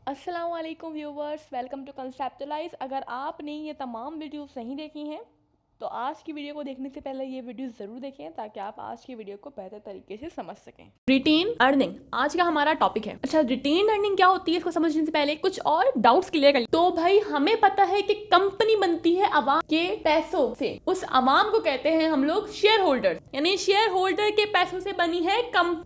अस्सलामुअलैकुम viewers, welcome to कंसेप्टलाइज। अगर आपने ये तमाम वीडियोस नहीं देखी हैं तो आज की वीडियो को देखने से पहले ये वीडियो ज़रूर देखें ताकि आप आज की वीडियो को बेहतर तरीके से समझ सकें। रिटेन अर्निंग आज का हमारा टॉपिक है। अच्छा, रिटेन अर्निंग क्या होती है इसको समझने से पहले कुछ और डाउट्स क्लियर कर। तो भाई हमें पता है कि कंपनी बनती है अवाम के पैसों से। उस अवाम को कहते हैं हम लोग शेयर होल्डर, यानी शेयर होल्डर के पैसों से बनी है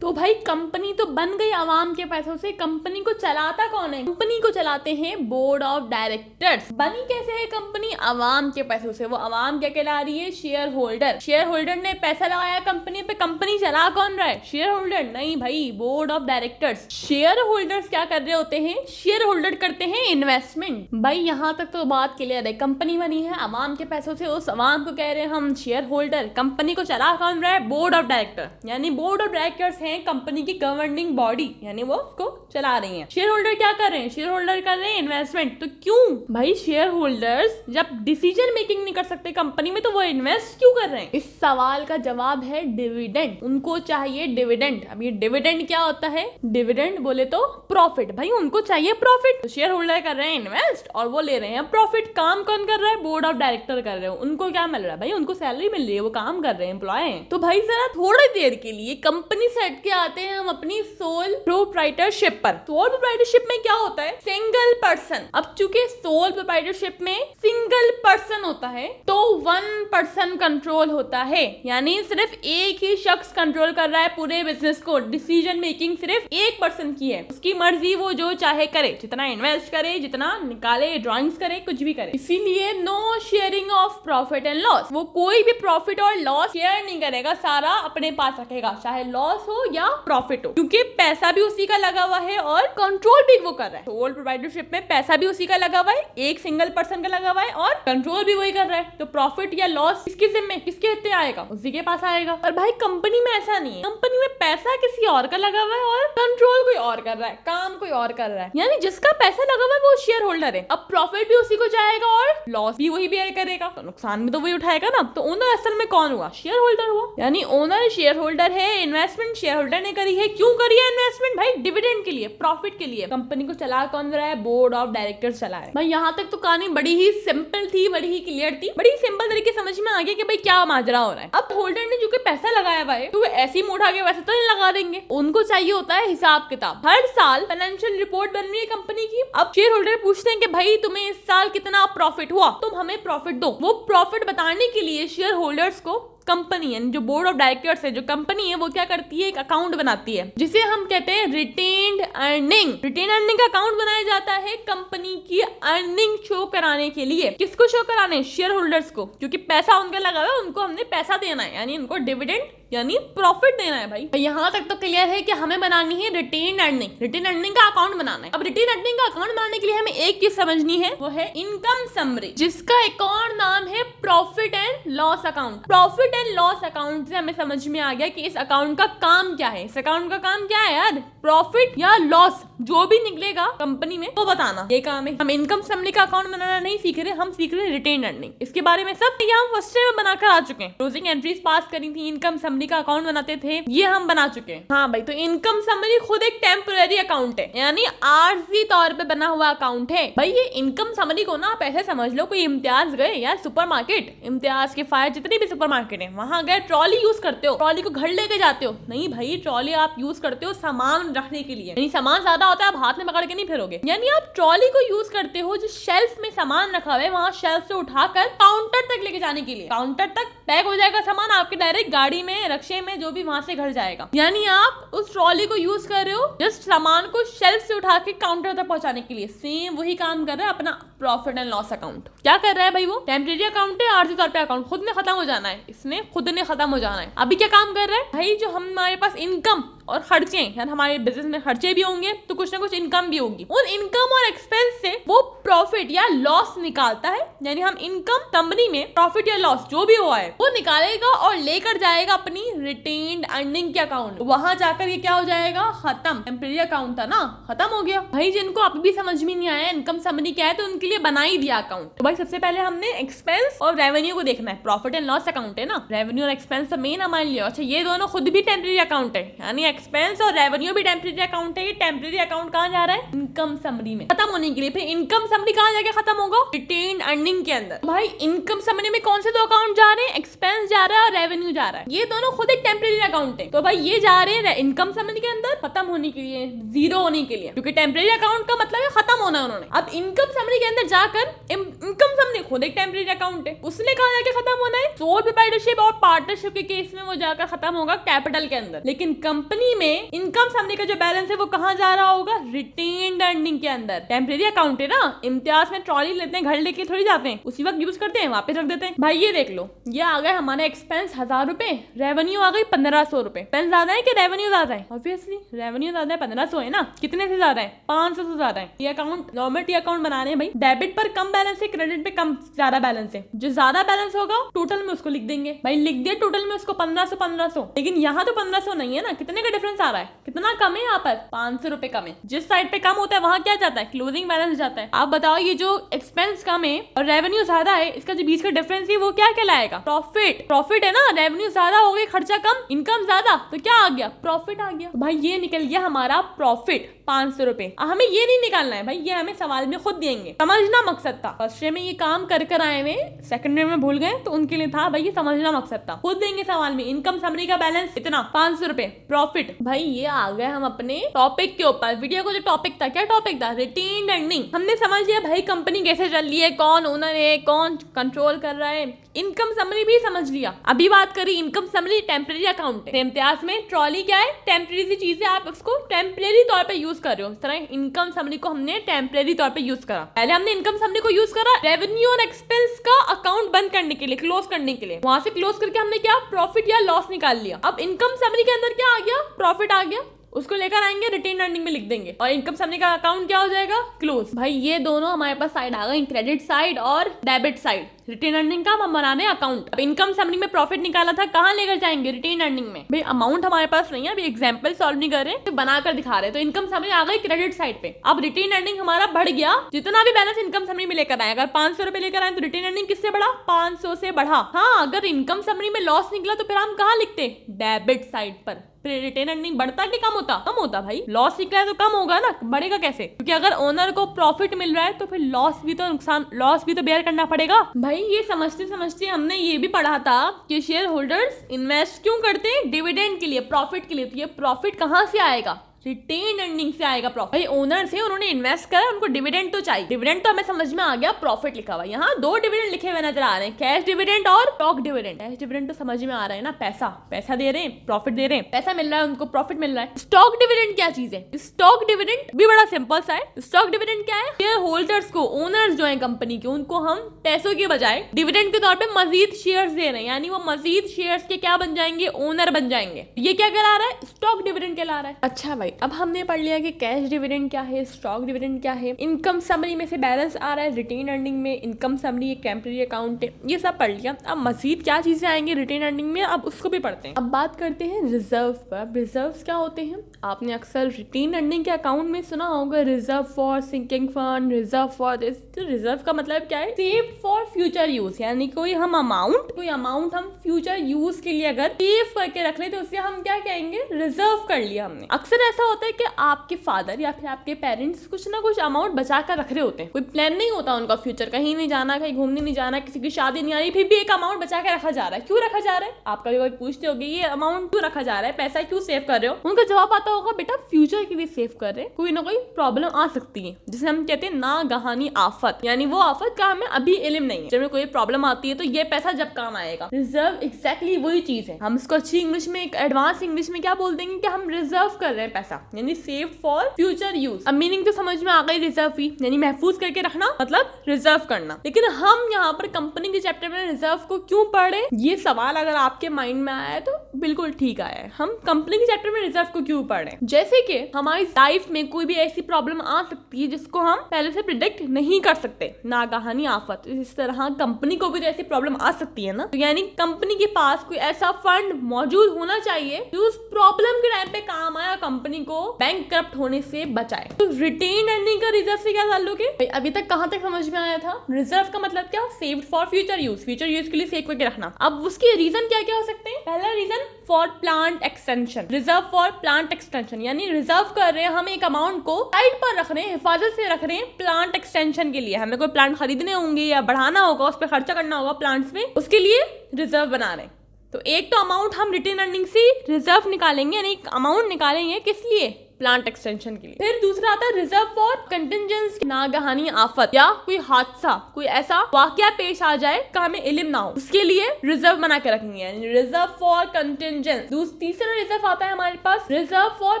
तो भाई कंपनी तो बन गई अवाम के पैसों से। कंपनी को चलाता कौन है? कंपनी को चलाते हैं बोर्ड ऑफ डायरेक्टर्स। बनी कैसे है कंपनी? अवाम के पैसों से। वो अवाम क्या कहला रही है? Share holder. शेयर होल्डर ने पैसा लगाया कंपनी पे, कंपनी चला कौन रहा है? शेयर होल्डर नहीं भाई, board of directors. Share holders क्या कर रहे होते हैं? शेयर होल्डर करते हैं इन्वेस्टमेंट। भाई यहाँ तक तो बात क्लियर है। कंपनी बनी है अवाम के पैसों से, उस अवाम को कह रहे हैं हम शेयर होल्डर। कंपनी को चला कौन रहा है? बोर्ड ऑफ डायरेक्टर, यानी बोर्ड ऑफ डायरेक्टर्स हैं कंपनी की गवर्निंग बॉडी, यानी वो उसको चला रही है। शेयर होल्डर क्या कर रहे हैं? शेयर होल्डर कर रहे हैं इन्वेस्टमेंट। तो क्यों भाई शेयर होल्डर्स जब डिसीजन मेकिंग नहीं कर सकते कंपनी में तो वो इन्वेस्ट क्यों कर रहे हैं? इस सवाल का जवाब है डिविडेंड। उनको चाहिए डिविडेंड। अब ये डिविडेंड क्या होता है? डिविडेंड बोले तो प्रॉफिट। भाई उनको चाहिए प्रॉफिट, तो शेयर होल्डर कर रहे हैं इन्वेस्ट और वो ले रहे हैं प्रॉफिट। काम कौन कर रहा है? बोर्ड ऑफ डायरेक्टर कर रहे हो। उनको क्या मिल रहा है? भाई उनको सैलरी मिल रही है, वो काम कर रहे हैं, एम्प्लॉय हैं। तो भाई जरा थोड़ी देर के लिए कंपनी से हट के आते हैं हम अपनी सोल प्रोप्राइटरशिप पर। सोल प्रोप्राइटरशिप में क्या होता है? Single person. अब चूंकि सोल प्रोप्राइटरशिप में सिंगल पर्सन होता है तो 1% कंट्रोल होता है, यानी सिर्फ एक ही शख्स कंट्रोल कर रहा है पूरे बिजनेस को। डिसीजन मेकिंग सिर्फ एक पर्सन की है, उसकी मर्जी, वो जो चाहे करे, जितना इन्वेस्ट करे, जितना निकाले, ड्रॉइंग्स करे, कुछ भी करे। इसीलिए no sharing of profit and loss. वो कोई भी प्रॉफिट और लॉस शेयर नहीं करेगा, सारा अपने पास रखेगा, चाहे लॉस हो या प्रॉफिट हो, क्योंकि पैसा भी उसी का लगा हुआ है और कंट्रोल भी वो कर रहा है। सोल प्रोप्राइटरशिप में पैसा भी उसी का लगा हुआ है, एक सिंगल पर्सन का लगा हुआ है और कंट्रोल भी वही कर रहा है। तो प्रॉफिट या लॉस किसके जिम्मे, किसके हिस्से आएगा? उसी के पास आएगा। और भाई कंपनी में ऐसा नहीं है। कंपनी में पैसा किसी और का लगा हुआ है और कंट्रोल कोई और कर रहा है, काम कोई और कर रहा है, यानी जिसका पैसा लगा हुआ है वो शेयर होल्डर है। अब प्रॉफिट भी उसी को जाएगा और लॉस भी वही बेयर करेगा, तो नुकसान भी तो वही उठाएगा ना। तो ओनर असल में कौन हुआ? शेयर होल्डर हुआ। यानी ओनर शेयर होल्डर है, इन्वेस्टमेंट शेयर होल्डर ने करी है। क्यों करी है इन्वेस्टमेंट? भाई डिविडेंड के लिए, प्रॉफिट के लिए। कंपनी को चला कौन रहा है? बोर्ड ऑफ डायरेक्टर्स चला है। भाई यहाँ तक तो कहानी बड़ी ही सिंपल थी, बड़ी ही क्लियर थी, बड़ी सिंपल तरीके समझ में आ गया कि भाई क्या माजरा हो रहा है। अब होल्डर ने जो कि पैसा लगाया हुआ है तो वो ऐसे ही उठा के वैसे तो नहीं लगा देंगे, उनको चाहिए होता है हिसाब किताब। हर साल फाइनेंशियल रिपोर्ट बन रही है कंपनी की। अब शेयर होल्डर पूछते हैं कि भाई तुम्हें इस साल कितना प्रॉफिट हुआ, तुम हमें प्रॉफिट दो। वो प्रॉफिट बताने के लिए शेयर होल्डर्स को कंपनी, यानी जो बोर्ड ऑफ डायरेक्टर्स है, जो कंपनी है, वो क्या करती है? एक अकाउंट बनाती है जिसे हम कहते हैं रिटेन्ड अर्निंग। रिटेन अर्निंग का अकाउंट बनाया जाता है कंपनी की अर्निंग शो कराने के लिए। किसको शो कराने? शेयर होल्डर्स को, क्योंकि पैसा उनका लगा हुआ है, उनको हमने पैसा देना है, यानी उनको डिविडेंड यानी प्रॉफिट देना है। भाई यहाँ तक तो क्लियर है कि हमें बनानी है रिटेन अर्निंग। रिटेन अर्निंग का अकाउंट बनाना है। अब रिटेन अर्निंग का अकाउंट बनाने के लिए हमें एक चीज समझनी है, वो है इनकम समरी, जिसका एक और नाम है profit and loss account. Profit and loss account से हमें समझ में आ गया कि इस अकाउंट का काम क्या है। इस अकाउंट का काम क्या है यार? प्रॉफिट या लॉस जो भी निकलेगा कंपनी में वो बताना, ये काम है। हम इनकम समरी का अकाउंट बनाना नहीं सीख रहे, हम सीख रहे हैं रिटेन अर्निंग। इसके बारे में सब हम फर्स्ट में बनाकर आ चुके हैं। क्लोजिंग एंट्रीज पास करी थी, इनकम समरी का अकाउंट बनाते थे, ये हम बना चुके हैं। हाँ भाई, तो इनकम समरी खुद एक टेम्पररी अकाउंट है, यानी आर्जी तौर पे बना हुआ अकाउंट है। भाई ये इनकम समरी को ना आप ऐसे समझ लो, कोई इम्तियाज गए यार सुपरमार्केट, इम्तियाज के फायर जितनी भी सुपरमार्केट है, वहां गए, ट्रॉली यूज करते हो, ट्रॉली को घर लेके जाते हो? नहीं भाई, ट्रॉली आप यूज करते हो सामान रखने के लिए, यानी सामान ज्यादा होता है, आप हाथ में पकड़ के नहीं फिरोगे। यानी आप ट्रॉली को यूज करते हो जो शेल्फ में सामान रखा हुआ है, वहां शेल्फ से उठाकर काउंटर तक लेके जाने के लिए। काउंटर तक पैक हो जाएगा सामान आपके, डायरेक्ट गाड़ी में, रक्शे में, जो भी, वहां से घर जाएगा। यानी आप उस ट्रॉली को यूज कर रहे हो जस्ट सामान को शेल्फ से उठा के काउंटर तक पहुंचाने के लिए। सेम वही काम कर रहा है अपना प्रॉफिट एंड लॉस अकाउंट। क्या कर रहा है भाई? वो टेम्परेरी अकाउंट है, आर्जी तौर पे अकाउंट खुद ने खत्म हो जाना है, इसने खुद ने खत्म हो जाना है। अभी क्या काम कर रहा है भाई? जो हमारे पास इनकम और खर्चे, यानी हमारे बिजनेस में खर्चे भी होंगे तो कुछ ना कुछ इनकम भी होगी। उन इनकम और एक्सपेंस से वो प्रॉफिट या लॉस निकालता है, यानी हम इनकम कंपनी में प्रॉफिट या लॉस जो भी हुआ है वो निकालेगा और लेकर जाएगा अपनी रिटेन्ड अर्निंग के अकाउंट। वहां जाकर ये क्या हो जाएगा? खत्म। टेम्परेरी अकाउंट था ना, खत्म हो गया। भाई जिनको अभी भी समझ में नहीं आया इनकम समरी क्या है, तो उनके लिए बना ही दिया अकाउंट। तो भाई सबसे पहले हमने एक्सपेंस और रेवेन्यू को देखना है। प्रॉफिट एंड लॉस अकाउंट है ना, रेवेन्यू और एक्सपेंस तो मेन हमारे लिए। अच्छा, ये दोनों खुद भी टेम्परेरी अकाउंट है, यानी एक्सपेंस और रेवेन्यू भी टेम्परेरी अकाउंट है। ये टेम्परेरी अकाउंट कहाँ जा रहा है? इनकम समरी में खत्म होने के लिए। फिर इनकम समरी कहाँ जाके खत्म होगा? रिटेन अर्निंग के अंदर। भाई इनकम समरी में कौन से दो अकाउंट जा रहे हैं? एक्सपेंस जा रहा है और रेवेन्यू जा रहा है। ये दोनों खुद एक टेम्परेरी अकाउंट है। तो भाई ये जा रहे हैं इनकम समरी के अंदर खत्म होने के लिए, जीरो होने के लिए, क्योंकि टेम्परेरी अकाउंट का मतलब है खत्म होना उन्होंने। अब इनकम समरी के अंदर जाकर इनकम समरी खुद एक टेम्परेरी अकाउंट है, उसने कहा जाके खत्म होना है? सोल प्रोप्राइटरशिप और पार्टनरशिप के केस में वो जाकर खत्म होगा कैपिटल के अंदर। लेकिन कंपनी में इनकम समरी का जो बैलेंस है वो कहाँ जा रहा होगा? रिटेन्ड अर्निंग के अंदर। टेम्परेरी अकाउंट है ना, इम्तियाज में ट्रॉली लेते हैं, घर लेके थोड़ी जाते हैं, उसी वक्त यूज करते हैं, वापस रख देते हैं। भाई ये देख लो, ये आ गए हमारे एक्सपेंस 1000 रुपए, रेवेन्यू आ गई 1500 रुपए। एक्सपेंस ज्यादा है कि रेवेन्यू ज्यादा है? ऑब्वियसली रेवेन्यू ज्यादा है, 1500 है ना। कितने से ज्यादा है? 500 से ज्यादा है। ये अकाउंट नॉर्मल टी अकाउंट बनाने हैं भाई। डेबिट पर कम बैलेंस है, क्रेडिट पे कम ज्यादा बैलेंस है। जो ज्यादा बैलेंस होगा टोटल में उसको लिख देंगे। भाई लिख दिया टोटल में उसको 1500, लेकिन यहाँ तो 1500 नहीं है ना। कितने का डिफरेंस आ रहा है? कितना कम है यहाँ पर? 500 रुपए कम है। जिस साइड पे कम होता है वहां क्या जाता है? क्लोजिंग बैलेंस जाता है। आप बताओ, ये जो एक्सपेंस कम है और रेवेन्यू ज्यादा है, इसका जो बीच का डिफरेंस है वो क्या कहलाएगा? प्रॉफिट। प्रॉफिट है ना, रेवेन्यू ज्यादा हो गई, खर्चा कम, इनकम ज्यादा, तो क्या आ गया? प्रॉफिट आ गया। भाई ये निकल गया हमारा प्रॉफिट 500 रुपए। हमें ये नहीं निकालना है भाई, ये हमें सवाल में खुद देंगे। समझना मकसद था। फर्स्ट में ये काम कर आए हुए, सेकंड में भूल गए, तो उनके लिए था भाई ये समझना मकसद था। खुद देंगे सवाल में। इनकम समरी का बैलेंस इतना 500 रुपए, प्रॉफिट। भाई ये आ गए हम अपने टॉपिक के ऊपर। वीडियो को जो टॉपिक था, क्या टॉपिक था? Retained earning. हमने समझ लिया भाई कंपनी कैसे चल रही है, कौन ओनर है, कौन कंट्रोल कर रहा है। इनकम समरी भी समझ लिया। अभी बात करी इनकम समरी टेम्परेरी अकाउंट है। इम्तियाज में ट्रॉली क्या है? टेम्परेरी सी चीज है, आप उसको टेम्परेरी तौर पे यूज कर रहे हो। इस तरह इनकम समरी को हमने टेम्परेरी तौर पे यूज करा। पहले हमने इनकम समरी को यूज करा रेवेन्यू और एक्सपेंस का अकाउंट बंद करने के लिए, क्लोज करने के लिए। वहां से क्लोज करके हमने क्या? प्रॉफिट या लॉस निकाल लिया। अब इनकम समरी के अंदर क्या आ गया? प्रॉफिट आ गया। उसको लेकर आएंगे, रिटेन अर्निंग में लिख देंगे, और इनकम समरी का अकाउंट क्या हो जाएगा? क्लोज। भाई ये दोनों हमारे पास साइड आ गई, क्रेडिट साइड और डेबिट साइड। रिटेन अर्निंग का हम बनाने अकाउंट। अब इनकम समरी में प्रॉफिट निकाला था, कहाँ लेकर जाएंगे? रिटेन अर्निंग में। भाई अमाउंट हमारे पास नहीं है, अभी एग्जांपल सॉल्व नहीं कर रहे, तो बनाकर दिखा रहे। तो इनकम समरी आ गई क्रेडिट साइड पे। अब रिटेन अर्निंग हमारा बढ़ गया, जितना भी बैलेंस इनकम समरी में लेकर आए। अगर 500 रुपए लेकर आए तो रिटेन अर्निंग किससे बढ़ा? 500 से बढ़ा। हाँ, अगर इनकम समरी में लॉस निकला तो फिर हम कहाँ लिखते? डेबिट साइड पर। रिटेन अर्निंग बढ़ता कि कम होता? कम होता भाई। लॉस निकला है तो कम होगा ना, बढ़ेगा कैसे? क्योंकि अगर ओनर को प्रॉफिट मिल रहा है तो फिर लॉस भी तो नुकसान, लॉस भी तो बेयर करना पड़ेगा। भाई ये समझते समझते हमने ये भी पढ़ा था कि शेयर होल्डर्स इन्वेस्ट क्यों करते हैं? डिविडेंड के लिए, प्रॉफिट के लिए। तो ये प्रॉफिट कहाँ से आएगा? रिटेन अर्निंग से आएगा प्रॉफिट। भाई ओनर से उन्होंने इन्वेस्ट करा, उनको डिविडेंड तो चाहिए। डिविडेंड तो हमें समझ में आ गया, प्रॉफिट लिखा हुआ। यहाँ दो डिविडेंड लिखे हुए नजर आ रहे हैं, कैश डिविडेंड और स्टॉक डिविडेंड। कैश डिविडेंड तो समझ में आ रहा है ना, पैसा, पैसा दे रहे हैं, प्रॉफिट दे रहे हैं, पैसा मिल रहा है उनको, प्रॉफिट मिल रहा है। स्टॉक डिविडेंड क्या चीज है? स्टॉक डिविडेंड भी बड़ा सिंपल सा है। स्टॉक डिविडेंड क्या है? शेयर होल्डर्स को, ओनर्स जो है कंपनी के, उनको हम पैसों के बजाय डिविडेंड के तौर पर मजीद शेयर्स दे रहे हैं, यानी वो मजीद शेयर्स के क्या बन जाएंगे? ओनर बन जाएंगे। ये क्या कहला रहा है? स्टॉक डिविडेंड कहला रहा है। अच्छा भाई, अब हमने पढ़ लिया कि कैश डिविडेंड क्या है, स्टॉक डिविडेंड क्या है, इनकम समरी में से बैलेंस आ रहा है, रिटेन अर्निंग में इनकम समरी एक टेम्परेरी अकाउंट है, ये सब पढ़ लिया। अब मजीद क्या चीजें आएंगी रिटेन अर्निंग में, अब उसको भी पढ़ते हैं। अब बात करते हैं रिजर्व पर। रिजर्व क्या होते हैं? आपने अक्सर रिटेन अर्निंग के अकाउंट में सुना होगा, reserve for sinking fund, reserve for this. तो रिजर्व का मतलब क्या है? सेव फॉर फ्यूचर यूज, यानी कोई अमाउंट हम फ्यूचर यूज के लिए अगर सेव करके रख ले तो उसे हम क्या कहेंगे? रिजर्व कर लिया हमने। अक्सर ऐसा होता है कि आपके फादर या फिर आपके पेरेंट्स कुछ ना कुछ अमाउंट बचा कर रख रहे होते हैं। कोई प्लान नहीं होता उनका फ्यूचर, कहीं नहीं जाना, कहीं घूमने नहीं जाना, किसी की शादी नहीं आ रही, फिर भी एक अमाउंट बचा के रखा जा रहा है। क्यों रखा जा रहा है? आप कभी कभी पूछते होगे ये अमाउंट क्यों रखा जा रहा है, पैसा क्यों सेव कर रहे हो? उनका जवाब आता होगा, बेटा फ्यूचर के लिए सेव कर रहे हैं, कोई ना कोई प्रॉब्लम आ सकती है, जिसे हम कहते हैं नागहानी आफत, यानी वो आफत का हमें अभी इल्म नहीं है, जब कोई प्रॉब्लम आती है तो ये पैसा जब काम आएगा। रिजर्व एग्जैक्टली वही चीज है। हम इसको अच्छी इंग्लिश में, एक एडवांस इंग्लिश में क्या बोल देंगे कि हम रिजर्व कर रहे हैं पैसा, यानी सेव फॉर फ्यूचर यूज। अब मीनिंग तो समझ में आ गई, रिजर्व ही यानी महफूज करके रखना, मतलब रिजर्व करना। लेकिन हम यहाँ पर कंपनी के चैप्टर में रिजर्व को क्यों पढ़े, ये सवाल अगर आपके माइंड में आया है तो बिल्कुल ठीक आया है। हम कंपनी के चैप्टर में रिजर्व को क्यों पढ़े? जैसे कि हमारी लाइफ में कोई भी ऐसी प्रॉब्लम आ सकती है जिसको हम पहले से प्रिडिक्ट नहीं कर सकते, नागहानी आफत। इस तरह कंपनी को भी तो ऐसी प्रॉब्लम आ सकती है ना, तो यानी कंपनी के पास कोई ऐसा फंड मौजूद होना चाहिए जो उस प्रॉब्लम के टाइम पे काम आया, कंपनी को बैंक करप्ट होने से बचाए। तो रिटेन अर्निंग का रिजर्व से क्या ताल्लुक है? अभी तक कहां तक समझ में आया था? रिजर्व का मतलब क्या? Saved for future use, future use के लिए सेव करके रखना। अब उसके रीजन क्या क्या हो सकते हैं? पहला reason for plant extension, reserve for plant extension, यानी रिजर्व कर रहे हैं हम एक अमाउंट को, साइड पर रख रहे हैं, हिफाजत से रख रहे हैं प्लांट एक्सटेंशन के लिए। हमें कोई प्लांट खरीदने होंगे या बढ़ाना होगा, उस पर खर्चा करना होगा प्लांट्स में, उसके लिए रिजर्व बना रहे हैं। तो एक तो अमाउंट हम रिटेन अर्निंग से रिजर्व निकालेंगे, यानी अमाउंट निकालेंगे किस लिए, प्लांट एक्सटेंशन के लिए। फिर दूसरा आता है रिजर्व फॉर कंटिंजेंस, नागहानी आफत या कोई हादसा, कोई ऐसा वाकया पेश आ जाए का हमें इल्म ना हो, उसके लिए रिजर्व बना के रखेंगे, यानी रिजर्व फॉर कंटिंजेंस। तीसरा रिजर्व आता है हमारे पास रिजर्व फॉर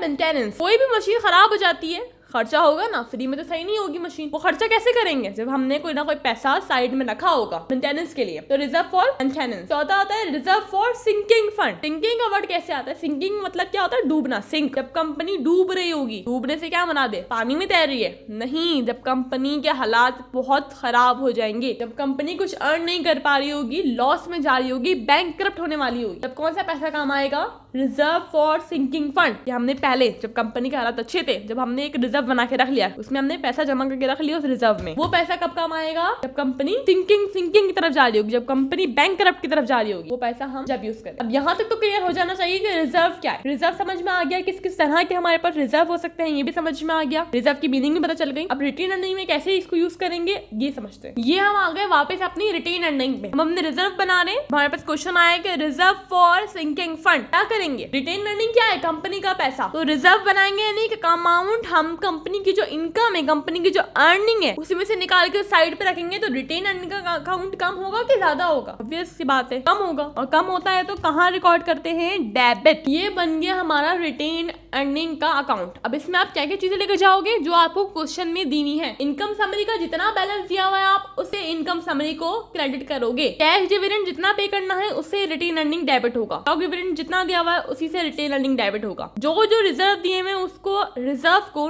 मेंटेनेंस। कोई भी मशीन खराब हो जाती है, खर्चा होगा ना, फ्री में तो सही नहीं होगी मशीन, वो खर्चा कैसे करेंगे, जब हमने कोई ना कोई पैसा साइड में रखा होगा मेंटेनेंस के लिए, तो रिजर्व फॉर मेंटेनेंस। चौथा आता है reserve for sinking fund. Sinking का वर्ड कैसे आता है, सिंकिंग मतलब क्या होता है, डूबना, सिंक। जब कंपनी डूब रही होगी, डूबने से क्या बना दे, पानी में तैर रही है, नहीं, जब कंपनी के हालात बहुत खराब हो जाएंगे, जब कंपनी कुछ अर्न नहीं कर पा रही होगी, लॉस में जा रही होगी, बैंकक्रप्ट होने वाली होगी, तब कौन सा पैसा काम आएगा, रिजर्व फॉर सिंकिंग फंड। कि हमने पहले जब कंपनी के हालात अच्छे थे, जब हमने एक रिजर्व बना के रख लिया, उसमें हमने पैसा जमा करके रख लिया उस रिजर्व में, वो पैसा कब काम आएगा, जब कंपनी सिंकिंग की तरफ जा रही होगी, जब कंपनी बैंकक्रप्ट की तरफ जा रही होगी, वो पैसा हम जब यूज करें। अब यहाँ तक तो क्लियर हो जाना चाहिए कि रिजर्व क्या है। रिजर्व समझ में आ गया, किस किस तरह के हमारे पास रिजर्व हो सकते हैं, ये भी समझ में आ गया, रिजर्व की मीनिंग भी पता चल गई। अब रिटेन अर्निंग में कैसे इसको यूज करेंगे ये समझते हैं। ये हम आ गए वापस अपनी रिटेन अर्निंग में। हम अपने रिजर्व बना रहे हैं, हमारे पास क्वेश्चन आया कि रिजर्व फॉर सिंकिंग फंड क्या करेंगे, रिटेन अर्निंग क्या है, कंपनी का पैसा, तो रिजर्व बनाएंगे, यानी कि अमाउंट हम कंपनी की जो इनकम है, कंपनी की जो अर्निंग है, उसी में से निकाल के साइड पे रखेंगे। तो रिटेन अर्निंग का अकाउंट कम होगा कि ज्यादा होगा, ऑब्वियस सी बात है, कम होगा। और कम होता है तो कहाँ रिकॉर्ड करते हैं, डेबिट। ये बन गया हमारा रिटेन अर्निंग का अकाउंट। अब इसमें आप क्या क्या चीजें लेकर जाओगे जो आपको क्वेश्चन में दी है। इनकम समरी का जितना बैलेंस दिया हुआ है आप उसे इनकम समरी को क्रेडिट करोगे। कैश डिविडेंड जितना पे करना है उससे रिटेन अर्निंग डेबिट होगा। स्टॉक डिविडेंड जितना दिया हुआ है उसी से रिटेन अर्निंग डेबिट होगा। जो रिजर्व दिए हुए उसको रिजर्व को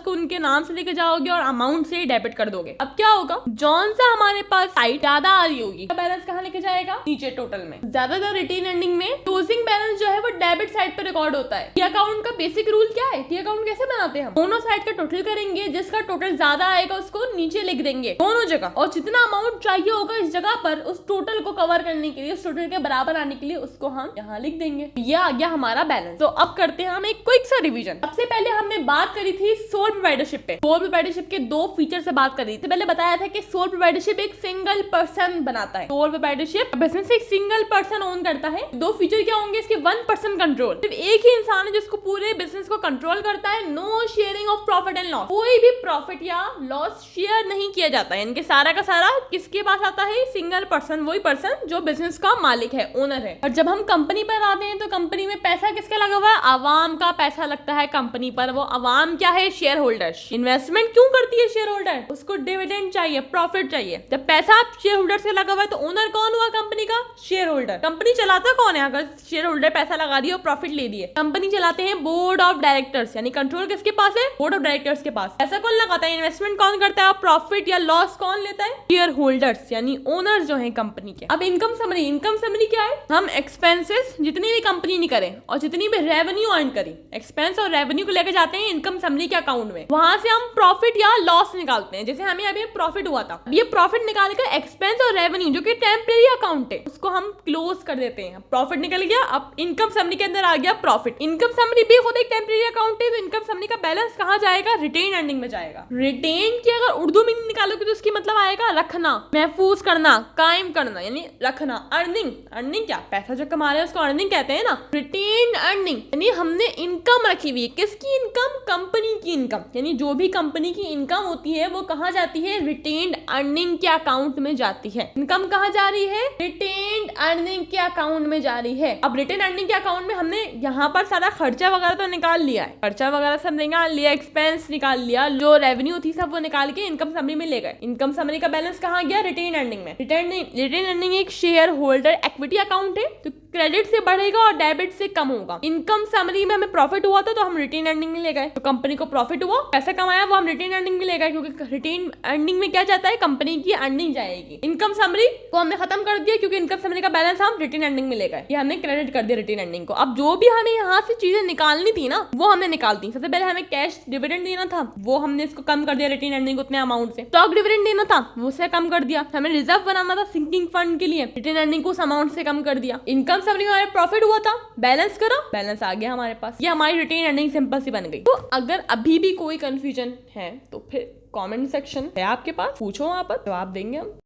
उनके नाम से लेके जाओगे और अमाउंट से डेबिट कर दोगे। अब क्या होगा, जौन सा हमारे पास साइड ज्यादा आ रही होगी, बैलेंस कहाँ लेके जाएगा, नीचे टोटल में। ज्यादातर रिटेन अर्निंग में क्लोजिंग बैलेंस जो है वो डेबिट साइड पे रिकॉर्ड होता है। टी अकाउंट का बेसिक रूल क्या है, टी अकाउंट कैसे बनाते हैं हम, दोनों साइड का टोटल करेंगे, जिसका टोटल ज्यादा आएगा उसको नीचे लिख देंगे दोनों जगह, और जितना अमाउंट चाहिए होगा इस जगह पर उस टोटल को कवर करने के लिए, उस टोटल के बराबर आने के लिए उसको हम यहाँ लिख देंगे। ये आ गया हमारा बैलेंस। तो अब करते हैं हम एक क्विक सा रिवीजन। सबसे पहले हमने बात करी थी सोल प्रोवाइडरशिप पे। सोल प्रोवाइडरशिप के दो फीचर से बात करी थी। पहले बताया था कि सोल प्रोवाइडरशिप एक सिंगल पर्सन बनाता है। सोल प्रोवाइडरशिप बिजनेस एक सिंगल पर्सन ओन करता है। दो फीचर क्या होंगे इसके, 1% कंट्रोल, सिर्फ एक ही इंसान है जिसको पूरे बिजनेस को कंट्रोल करता है। No sharing of profit and loss, कोई भी प्रॉफिट या लॉस शेयर नहीं किया जाता है। इनके सारा का सारा किसके पास आता है, सिंगल पर्सन, वही पर्सन जो बिजनेस का मालिक है, ओनर है। और जब हम कंपनी पर आते हैं तो कंपनी में पैसा किसका लगा हुआ है, आवाम का पैसा लगता है कंपनी पर। वो आवाम क्या है, शेयर होल्डर्स। इन्वेस्टमेंट क्यों करती है शेयर होल्डर, उसको डिविडेंड चाहिए, प्रॉफिट चाहिए। जब पैसा शेयर होल्डर से लगा हुआ है तो ओनर कौन हुआ कंपनी का, शेयर होल्डर। कंपनी चलाता कौन है, अगर शेयर होल्डर पैसा लगा दिया और प्रॉफिट ले दिए, कंपनी चलाते हैं बोर्ड ऑफ डायरेक्टर्स, यानी कंट्रोल किसके पास है, बोर्ड ऑफ डायरेक्टर्स के पास। पैसा कौन लगाता है, इन्वेस्टमेंट कौन करता है, प्रॉफिट या लॉस कौन लेता है, शेयर होल्डर्स, यानी ओनर्स जो है कंपनी के। अब इनकम समरी, इनकम समरी क्या है, हम एक्सपेंसेस जितनी भी कंपनी ने करे और जितनी भी रेवेन्यू अर्न करी, एक्सपेंस और रेवेन्यू को लेकर जाते हैं इनकम समरी के अकाउंट में। वहां से हम प्रॉफिट या लॉस निकालते हैं। जैसे हमें अभी प्रॉफिट हुआ था, ये प्रॉफिट निकाल कर एक्सपेंस और रेवेन्यू जो कि टेम्परेरी अकाउंट है उसको हम क्लोज कर देते हैं। प्रॉफिट निकल गया, अब इनकम समरी के अंदर आ गया प्रॉफिट। इनकम समरी भी खुद एक टेम्परेरी अकाउंट है, तो इनकम समरी का बैलेंस कहाँ जाएगा, रिटेन अर्निंग में जाएगा। रिटेन की अगर उर्दू मीनिंग निकालोगे तो उसकी मतलब आएगा रखना, महफूज करना, कायम करना, यानी रखना। अर्निंग, अर्निंग क्या, पैसा जो कमा रहे हैं उसको अर्निंग कहते हैं ना। रिटेन अर्निंग यानी हमने इनकम रखी हुई है, किसकी इनकम, कंपनी की इनकम, यानी जो भी कंपनी की इनकम होती है वो कहाँ जाती है, रिटेन अर्निंग के अकाउंट में जाती है। इनकम कहाँ जा रही है, रिटेन अर्निंग के अकाउंट में जा रही है। अब रिटेन अर्निंग के अकाउंट में हमने यहाँ पर सारा खर्चा वगैरह तो निकाल लिया है, खर्चा वगैरह सब निकाल लिया, एक्सपेंस निकाल लिया, जो रेवेन्यू थी सब वो निकाल के इनकम समरी में ले गए। इनकम समरी का बैलेंस कहाँ गया, रिटेन अर्निंग में। रिटेन अर्निंग एक शेयर होल्डर एक्विटी अकाउंट है, तो क्रेडिट से बढ़ेगा और डेबिट से कम होगा। इनकम समरी में हमें प्रॉफिट हुआ था तो हम रिटेन अर्निंग में ले गए, तो कंपनी को प्रॉफिट हुआ, पैसा कमाया, वो हम रिटेन अर्निंग में ले गए, क्योंकि रिटेन अर्निंग में क्या जाता है, कंपनी की अर्निंग जाएगी। इनकम समरी को हमने खत्म कर दिया क्योंकि इनकम समरी का बैलेंस हम रिटेन अर्निंग में ले गए, ये हमने क्रेडिट कर दिया रिटेन अर्निंग को। अब जो भी हमें यहाँ से चीजें निकालनी थी ना वो हमने निकाल दी। सबसे पहले हमें कैश डिविडेंड देना था, वो हमने इसको कम कर दिया रिटेन अर्निंग उतने अमाउंट से। स्टॉक डिविडेंड देना था, वो उसे कम कर दिया। हमें रिजर्व बनाना था सिंकिंग फंड के लिए, रिटेन अर्निंग को उस अमाउंट से कम कर दिया। इनकम समरी में हमारा प्रॉफिट हुआ था, बैलेंस करो, बैलेंस आ गया हमारे पास। ये हमारी रिटेन अर्निंग सिंपल सी बन गई। तो अगर अभी भी कोई कंफ्यूजन है तो फिर कमेंट सेक्शन है आपके पास, पूछो, वहां पर जवाब देंगे हम।